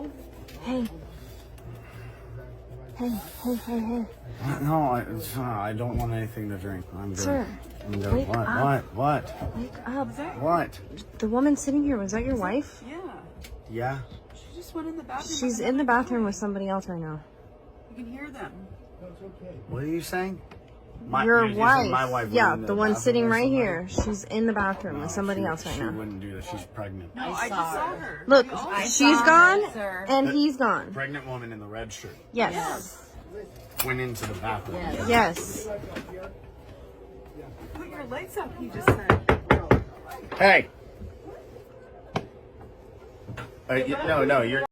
No. Hey. Hey. No, I don't want anything to drink. I'm good. Sir, I'm good. wake up. What? Wake up. What? The woman sitting here, was that your wife? Yeah. Yeah? She just went in the bathroom. She's in the bathroom with somebody else right now. You can hear them. What are you saying? Your you're saying wife. my wife Yeah, went in the one bathroom sitting with right somebody? here. She's in the bathroom with somebody else right She now. wouldn't do that. She's pregnant. No, I just saw her. Look, We all- she's gone sir. and he's gone. Pregnant woman in the red shirt Yes. went into the bathroom. Yes. Put your legs up, he just said. Hey! No, you're